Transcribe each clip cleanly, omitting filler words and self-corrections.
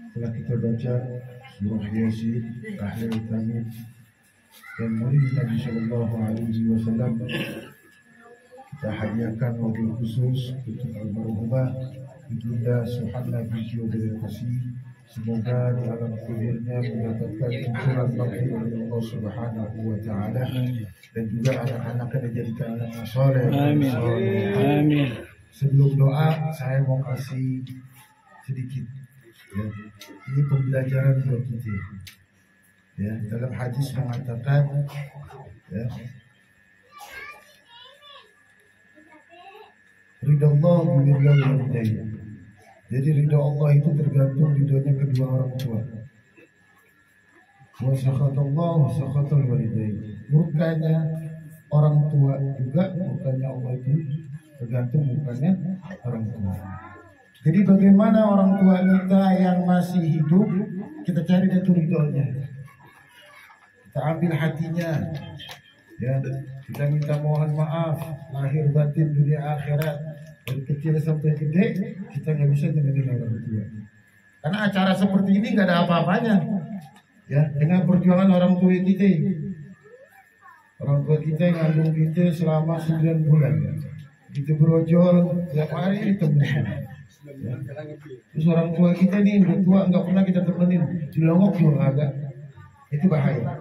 Telah kita baca surah Yasin, akhir Tamim, dan murid Nabi Sallallahu Alaihi Wasallam. Kita hadiahkan mobil khusus untuk almarhumah Ibunda Suhana Bijio dari Kasih. Semoga di alam kuburnya mendapatkan tuntunan maghfirah dari Allah Subhanahu wa Ta'ala, dan juga anak-anaknya dijadikan anak yang soleh. Amin. Sebelum doa, saya mau kasih sedikit. Ya. Ini pembelajaran buat kita. Ya, dalam hadis mengatakan, ya, ridha Allah biridha walidain. Jadi ridha Allah itu tergantung ridhonya kedua orang tua. Wa sakhatallah wa sakhatal walidain. Murkanya orang tua juga, murkanya Allah itu tergantung murkanya orang tua. Jadi bagaimana orang tua kita yang masih hidup, kita cari datu ridhonya. Kita ambil hatinya. Ya, kita minta mohon maaf lahir batin dunia akhirat, dari kecil sampai gede kita nggak bisa dengerin orang tua. Karena acara seperti ini nggak ada apa-apanya. Ya, dengan perjuangan orang tua kita. Orang tua kita yang ngandung kita selama 9 bulan. Kita berojol tiap hari temenin. Ya. Terus orang tua kita nih udah tua nggak pernah kita temenin, dilongok juga agak. Itu bahaya.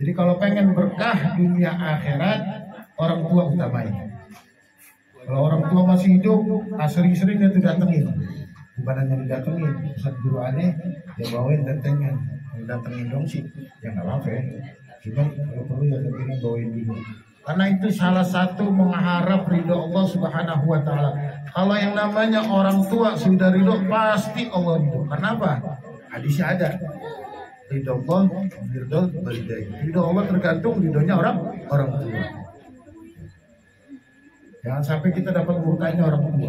Jadi kalau pengen berkah dunia akhirat, orang tua utamain. Kalau orang tua masih hidup, sering-sering dia tuh datengin. Bukan hanya didatengin, Ustaz guru aneh, dia bawain dantengan. Kalau datengin dong sih, ya nggak apa-apa ya. Cuman kalau perlu ya tentunya bawain dulu. Karena itu salah satu mengharap ridho Allah Subhanahu wa Ta'ala. Kalau yang namanya orang tua sudah ridho, pasti Allah ridho. Karena apa? Hadisnya ada. Ridho Allah, ridho walidain. Ridho Allah tergantung ridhonya orang tua. Jangan sampai kita dapat murkanya orang tua.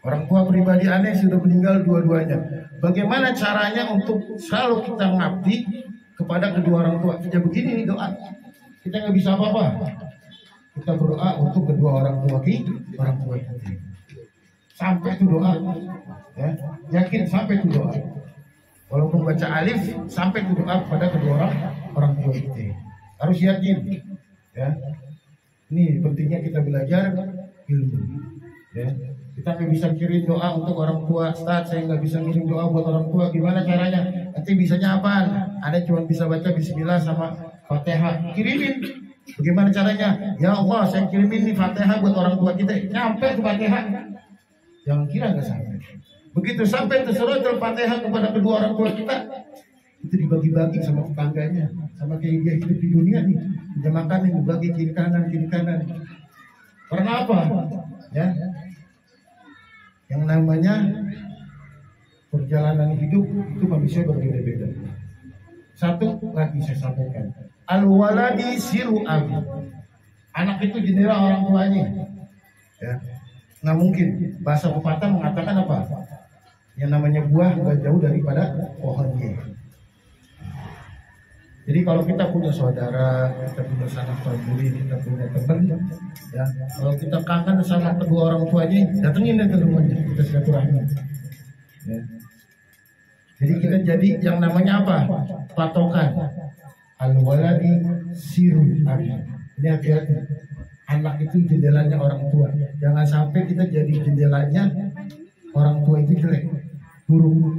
Orang tua pribadi aneh sudah meninggal dua-duanya. Bagaimana caranya untuk selalu kita mengabdi kepada kedua orang tua? Kita begini nih doa. Kita nggak bisa apa-apa. Kita berdoa untuk kedua orang tua kita. Sampai itu doa. Ya, yakin sampai itu doa. Walaupun baca alif, sampai itu doa kepada kedua orang tua kita. Harus yakin. Ya. Ini pentingnya kita belajar ilmu. Ya. Kita nggak bisa kirim doa untuk orang tua. Ustaz, saya nggak bisa kirim doa buat orang tua. Gimana caranya? Nanti bisanya apa? Ada cuma bisa baca Bismillah sama Fatihah. Kirimin. Bagaimana caranya? Ya Allah, saya kirimin nih Fatihah buat orang tua kita. Nyampe ke Fatihah. Jangan kira nggak sampai. Begitu sampai tersuruh Fatihah kepada kedua orang tua kita, itu dibagi-bagi sama tetangganya, sama kayak dia hidup di dunia nih. Dia makan nih, dibagi kiri kanan. Karena apa? Ya, yang namanya perjalanan hidup itu manusia berbeda-beda. Satu lagi saya sampaikan, al-waladi siru abi. Anak itu jendela orang tuanya. Ya, nggak mungkin. Bahasa pepatah mengatakan apa? Yang namanya buah nggak jauh daripada pohonnya. Jadi kalau kita punya saudara, kita punya sanak famili, kita punya teman, ya, kalau kita kangen sama kedua orang tuanya, datengin ke rumahnya, kita silaturahmi. Ya. Jadi kita jadi yang namanya apa? Patokan. Al-waladi siru abi. Ini hati-hati. Anak itu jendelanya orang tua. Jangan sampai kita jadi jendelanya orang tua itu jelek, buruk.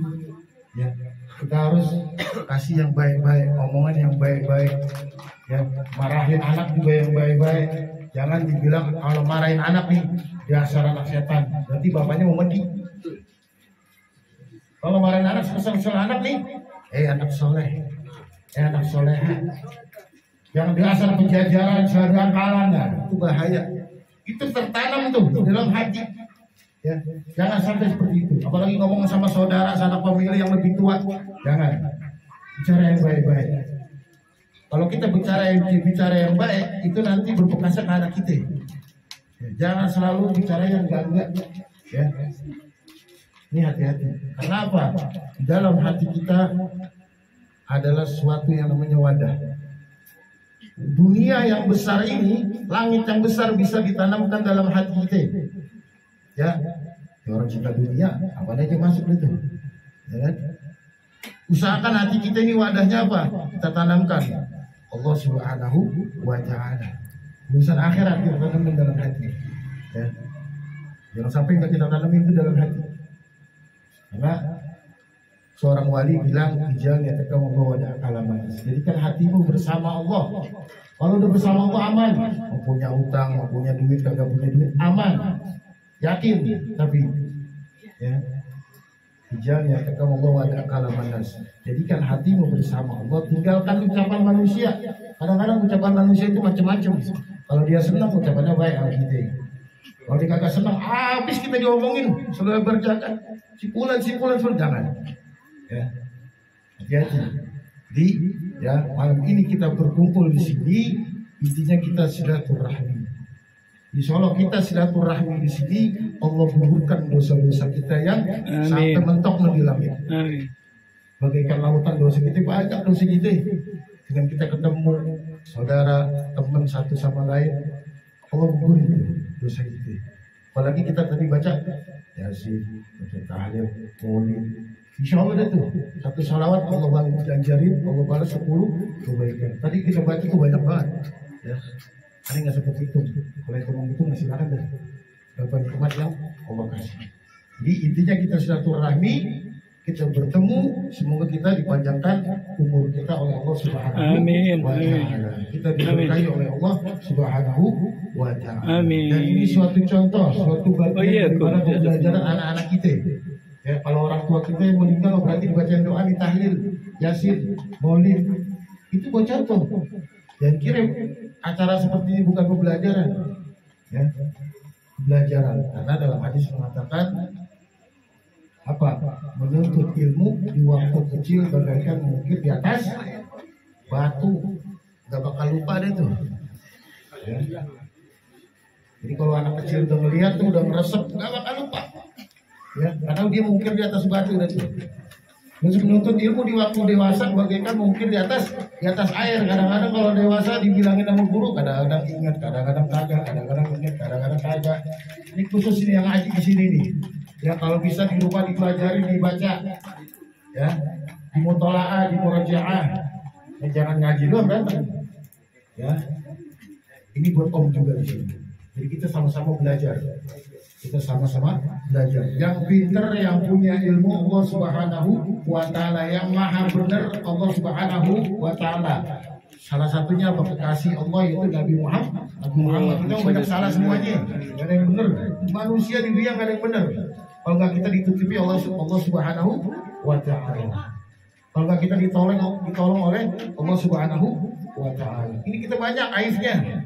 Ya, kita harus kasih yang baik-baik, omongan yang baik-baik. Ya, marahin anak juga yang baik-baik. Jangan dibilang kalau marahin anak nih dasar anak setan. Nanti bapaknya mau mati. Kalau marahin anak kesel-kesel anak nih, anak soleh, anak soleha. Yang dasar penjajaran, sadar kalangan, itu bahaya. Itu tertanam tuh dalam hati. Ya, jangan sampai seperti itu. Apalagi ngomong sama saudara, sanak famili yang lebih tua, jangan. Bicara yang baik-baik. Kalau kita bicara yang baik, itu nanti berbekas ke anak kita. Ya, jangan selalu bicara yang enggak. Ya. Ini hati-hati. Kenapa? Di dalam hati kita adalah sesuatu yang namanya wadah. Dunia yang besar ini, langit yang besar bisa ditanamkan dalam hati kita. Ya, Orang cinta dunia, apa aja masuk itu, ya kan? Usahakan hati kita ini wadahnya apa? Kita tanamkan Allah Subhanahu wa Ta'ala. Urusan akhirat kita tanamkan dalam hati. Ya. Jangan sampai nggak kita tanamin itu dalam hati. Karena seorang wali bilang, jangan ya membawa alamat. Jadikan hatimu bersama Allah. Kalau udah bersama Allah aman. Mau punya utang, mau punya duit, kagak punya duit, aman. Yakin, tapi ya. Jangan ya membawa alamat. Jadikan hatimu bersama Allah. Tinggalkan ucapan manusia. Kadang-kadang ucapan manusia itu macam-macam. Kalau dia senang, ucapannya baik sama kita. Kalau dia kagak senang, habis kita diomongin. Sudah berjalan. Simpulan, jangan. Ya, hati-hati. Jadi, ya malam ini kita berkumpul di sini. Intinya kita silaturahmi. Insya Allah kita silaturahmi di sini. Allah gugurkan dosa-dosa kita yang sampai mentok di langit. Bagaikan lautan dosa kita, banyak dosa kita. Dengan kita ketemu saudara, teman satu sama lain, Allah gugur dosa kita. Apalagi kita tadi baca Yasin, baca tahlil, maulid. Insya Allah itu satu salawat Allah balas ganjarin, Allah balas 10 kebaikan. Tadi kita baca itu banyak banget. Ya, ini nggak seperti itu. Kalau itu itu nggak silakan deh. Berapa nikmat yang Allah kasih. Jadi intinya kita silaturahmi, kita bertemu, semoga kita dipanjangkan umur kita oleh Allah Subhanahu wa Ta'ala. Kita diberkahi oleh Allah Subhanahu wa Ta'ala. Dan ini suatu contoh, suatu bagian daripada pembelajaran anak-anak kita. Ya, kalau orang tua kita yang meninggal berarti dibacain doa, ditahlil, Yasin, maulid. Itu buat contoh. Dan kirim acara seperti ini bukan pembelajaran. Ya, pembelajaran. Karena dalam hadis mengatakan apa? Menuntut ilmu di waktu kecil bagaikan mungkin di atas batu. Gak bakal lupa deh tuh. Ya. Jadi kalau anak kecil udah melihat tuh udah meresep, gak bakal lupa. Ya, karena dia mungkin di atas batu dan itu. Terus menuntut ilmu di waktu dewasa bagaikan mungkin di atas air. Kadang-kadang kalau dewasa dibilangin sama guru, kadang-kadang ingat, kadang-kadang kagak, kadang-kadang ingat, kadang-kadang kagak. Ini khusus ini yang ngaji di sini nih. Ya kalau bisa di rumah dipelajari, dibaca, ya, di mutola'ah, di murajaah. Ya, jangan ngaji doang berantem. Ya, ini buat om juga di sini. Jadi kita sama-sama belajar. Kita sama-sama belajar. Yang pintar, yang punya ilmu Allah Subhanahu wa Ta'ala, yang maha benar Allah Subhanahu wa Ta'ala. Salah satunya kekasih Allah yaitu Nabi Muhammad. Kita banyak salah semuanya. Gak ada yang benar. Manusia di dunia gak ada yang benar. Kalau nggak kita ditutupi Allah Subhanahu wa Ta'ala. Kalau nggak kita ditolong oleh Allah Subhanahu wa Ta'ala. Ini kita banyak aibnya.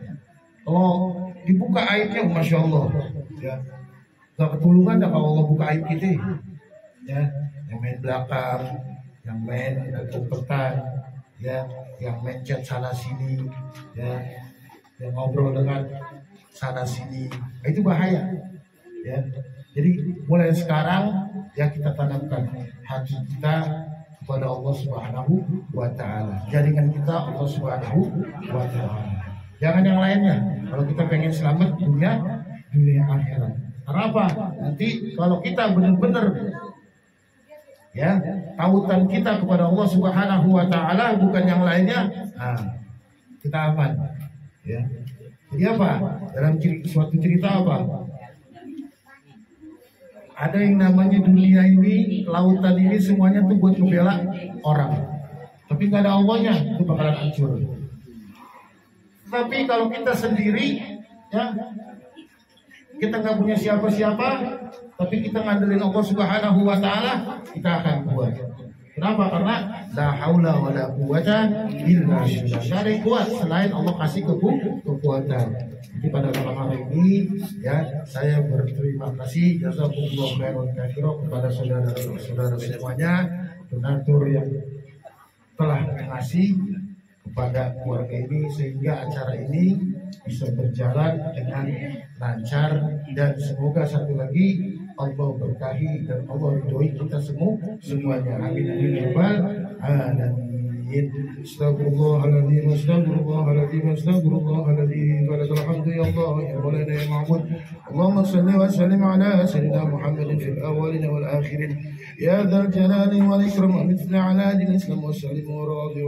Kalau dibuka aibnya, masya Allah. Ya. Gak ketulungan dah kalau Allah buka aib kita. Ya, yang main belakang, yang main kompetan, ya, yang main chat sana sini, ya, yang ngobrol dengan sana sini, itu bahaya. Ya, jadi mulai sekarang ya kita tanamkan hati kita kepada Allah Subhanahu wa Ta'ala. Jadikan kita Allah Subhanahu wa Ta'ala. Jangan yang lainnya. Kalau kita pengen selamat dunia akhirat. Kenapa? Nanti kalau kita benar-benar ya tautan kita kepada Allah Subhanahu wa Ta'ala bukan yang lainnya, nah, kita aman. Ya. Jadi apa? Dalam suatu cerita apa? Ada yang namanya dunia ini, lautan ini semuanya tuh buat membela orang. Tapi nggak ada Allahnya, itu bakalan hancur. Tapi kalau kita sendiri, ya, kita nggak punya siapa-siapa, tapi kita ngandelin Allah Subhanahu wa Ta'ala, kita akan kuat. Kenapa? Karena la haula wa la quwata illa billah. Gak ada yang kuat selain Allah kasih kekuatan. Jadi pada malam hari ini ya saya berterima kasih jazakumullahu khairan katsiran kepada saudara-saudara semuanya, donatur yang telah mengasih kepada keluarga ini sehingga acara ini bisa berjalan dengan lancar, dan semoga satu lagi Allah berkahi dan Allah ridhoi kita semuanya. Amin amin ya rabbal alamin. العالمين. استغفر الله العظيم استغفر الله العظيم استغفر الله العظيم. فلك الحمد يا الله يا مولانا يا معبود. اللهم صل وسلم على سيدنا محمد في الأولين والآخرين يا ذا الجلال والإكرام. ومثل على دين الإسلام والسلم وراضي